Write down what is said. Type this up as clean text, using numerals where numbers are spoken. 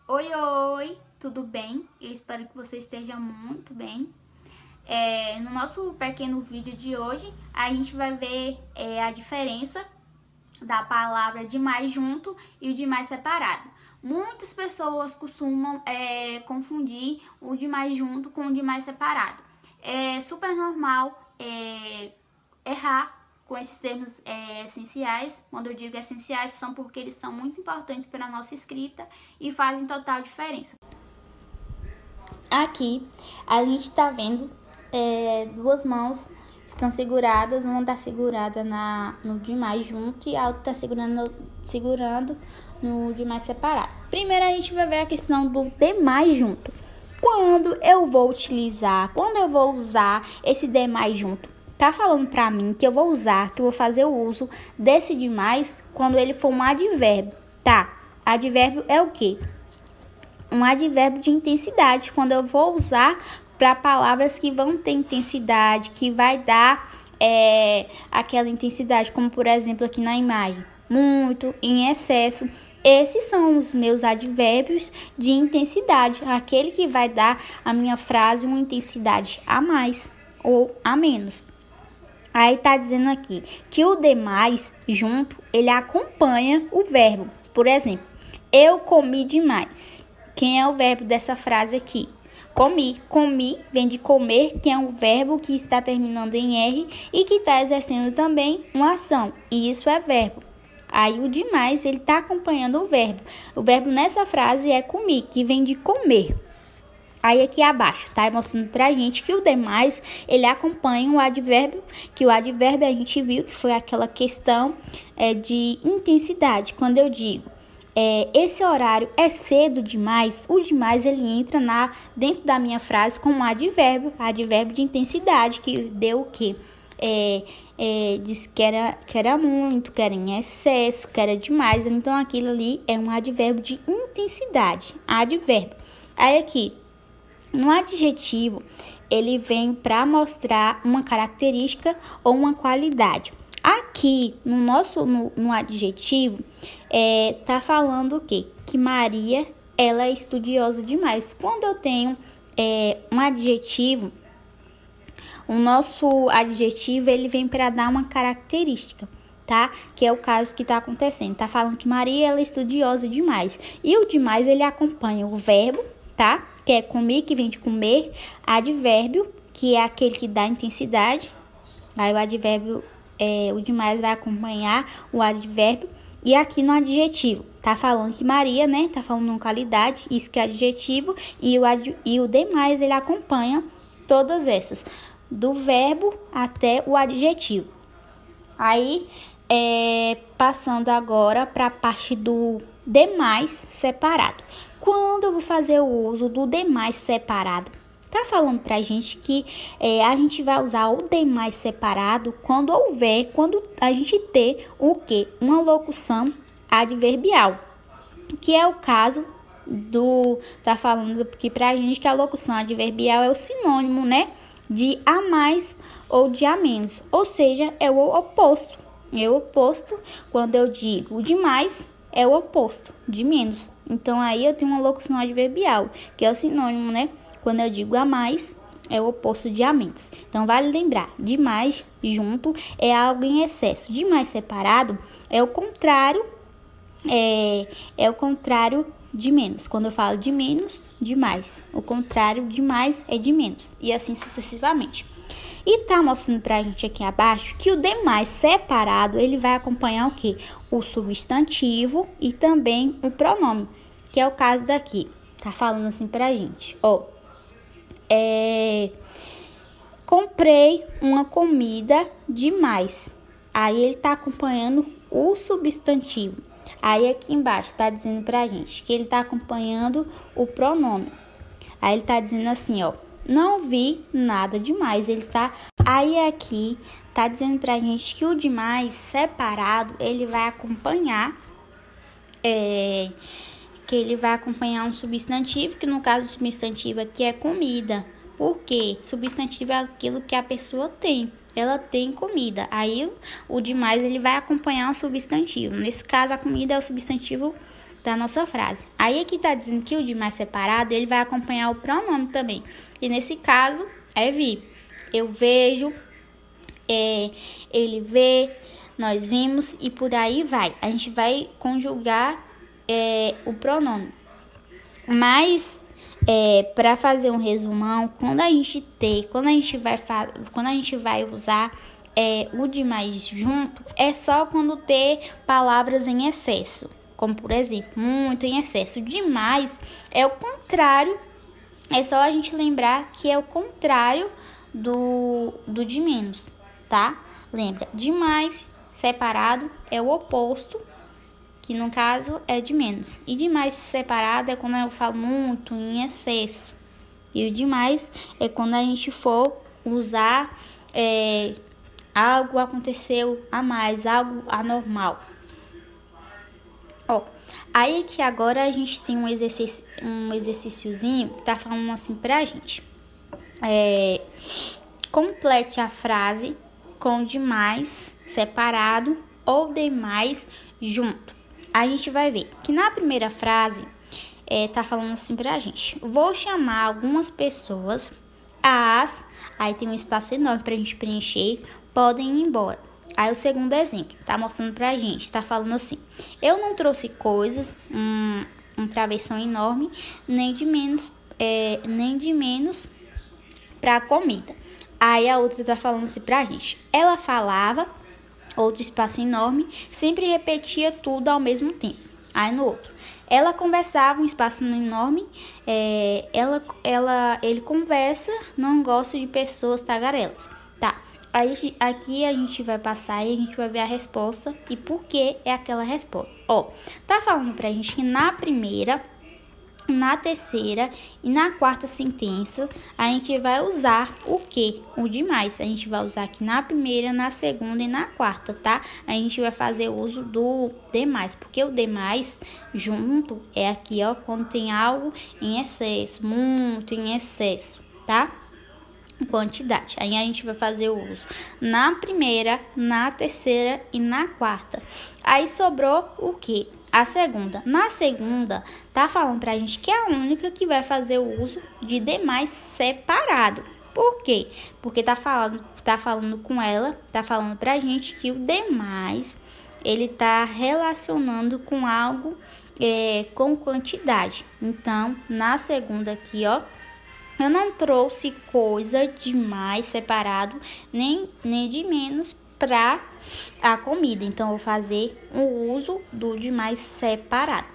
Oi, oi, tudo bem? Eu espero que você esteja muito bem. No nosso pequeno vídeo de hoje, a gente vai ver a diferença da palavra de mais junto e o de mais separado. Muitas pessoas costumam confundir o de mais junto com o de mais separado. É super normal errar com esses termos essenciais. Quando eu digo essenciais, são porque eles são muito importantes para a nossa escrita e fazem total diferença. Aqui a gente está vendo duas mãos estão seguradas, uma está segurada no de mais junto e a outra está segurando no de mais separado. Primeiro a gente vai ver a questão do de mais junto. Quando eu vou usar esse de mais junto? Tá falando pra mim que eu vou usar, que eu vou fazer o uso desse de mais quando ele for um advérbio, tá? Advérbio é o quê? Um advérbio de intensidade, quando eu vou usar para palavras que vão ter intensidade, que vai dar aquela intensidade, como por exemplo aqui na imagem, muito, em excesso. Esses são os meus advérbios de intensidade, aquele que vai dar a minha frase uma intensidade a mais ou a menos. Aí tá dizendo aqui que o demais junto, ele acompanha o verbo. Por exemplo, eu comi demais. Quem é o verbo dessa frase aqui? Comi. Comi vem de comer, que é um verbo que está terminando em R e que está exercendo também uma ação. E isso é verbo. Aí o demais, ele está acompanhando o verbo. O verbo nessa frase é comi, que vem de comer. Aí aqui abaixo tá mostrando pra gente que o demais, ele acompanha o advérbio, que o advérbio a gente viu que foi aquela questão de intensidade. Quando eu digo esse horário é cedo demais, o demais ele entra dentro da minha frase como advérbio de intensidade, que deu o quê? Disse que era muito, que era em excesso, que era demais. Então aquilo ali é um advérbio de intensidade, advérbio. Aí aqui, no adjetivo, ele vem para mostrar uma característica ou uma qualidade. Aqui, no adjetivo, tá falando o quê? Que Maria, ela é estudiosa demais. Quando eu tenho um adjetivo, o nosso adjetivo, ele vem para dar uma característica, tá? Que é o caso que tá acontecendo. Tá falando que Maria, ela é estudiosa demais. E o demais, ele acompanha o verbo, tá? Que é comer, que vem de comer, advérbio, que é aquele que dá intensidade. Aí o advérbio, o demais vai acompanhar o advérbio. E aqui no adjetivo, tá falando que Maria, né? Tá falando uma qualidade, isso que é adjetivo. E o demais, ele acompanha todas essas, do verbo até o adjetivo. Aí, passando agora para a parte do demais separado. Quando eu vou fazer o uso do demais separado? Tá falando pra gente que a gente vai usar o demais separado quando a gente ter o quê? Uma locução adverbial, que é o caso tá falando aqui pra gente que a locução adverbial é o sinônimo, né, de a mais ou de a menos, ou seja, é o oposto. É o oposto, quando eu digo de mais, é o oposto de menos. Então aí eu tenho uma locução adverbial, que é o sinônimo, né? Quando eu digo a mais, é o oposto de a menos. Então vale lembrar, de mais junto é algo em excesso, de mais separado é o contrário, é o contrário de menos. Quando eu falo de menos, de mais. O contrário de mais é de menos. E assim sucessivamente. E tá mostrando pra gente aqui abaixo que o demais separado, ele vai acompanhar o quê? O substantivo e também o pronome, que é o caso daqui. Tá falando assim pra gente. Comprei uma comida demais. Aí ele tá acompanhando o substantivo. Aí aqui embaixo tá dizendo pra gente que ele tá acompanhando o pronome. Aí ele tá dizendo assim, não vi nada demais. Aí aqui tá dizendo pra gente que o demais separado, ele vai acompanhar um substantivo, que no caso o substantivo aqui é comida. Por quê? Substantivo é aquilo que a pessoa tem. Ela tem comida. Aí o demais ele vai acompanhar um substantivo. Nesse caso, a comida é o substantivo da nossa frase. Aí aqui tá dizendo que o de mais separado, ele vai acompanhar o pronome também. E nesse caso, é vi. Eu vejo, ele vê, nós vimos e por aí vai. A gente vai conjugar o pronome. Mas, para fazer um resumão, quando a gente vai usar o de mais junto, é só quando ter palavras em excesso. Como, por exemplo, muito em excesso. Demais é o contrário. É só a gente lembrar que é o contrário do de menos, tá? Lembra, demais separado é o oposto, que no caso é de menos. E demais separado é quando eu falo muito em excesso. E o demais é quando a gente for usar algo aconteceu a mais, algo anormal. Aí que agora a gente tem um exercíciozinho que tá falando assim pra gente. Complete a frase com demais separado ou demais junto. A gente vai ver que na primeira frase tá falando assim pra gente. Vou chamar algumas pessoas, aí tem um espaço enorme pra gente preencher, podem ir embora. Aí o segundo exemplo, tá mostrando pra gente, tá falando assim, eu não trouxe coisas, um travessão enorme, nem de menos pra comida. Aí a outra tá falando assim pra gente, ela falava, outro espaço enorme, sempre repetia tudo ao mesmo tempo. Aí no outro, ela conversava, um espaço enorme, ele conversa, não gosta de pessoas tagarelas. Tá. Aí aqui a gente vai passar e a gente vai ver a resposta e por que é aquela resposta. Tá falando pra gente que na primeira, na terceira e na quarta sentença a gente vai usar o que? O demais. A gente vai usar aqui na primeira, na segunda e na quarta, tá? A gente vai fazer uso do demais, porque o demais junto é aqui, quando tem algo em excesso, muito em excesso, tá? Quantidade. Aí a gente vai fazer o uso na primeira, na terceira e na quarta. Aí sobrou o que? A segunda. Na segunda, tá falando pra gente que é a única que vai fazer o uso de demais separado. Por quê? Porque tá falando com ela, tá falando pra gente que o demais, ele tá relacionando com algo, com quantidade. Então, na segunda aqui, eu não trouxe coisa de mais separado, nem de menos para a comida. Então, eu vou fazer o uso do de mais separado.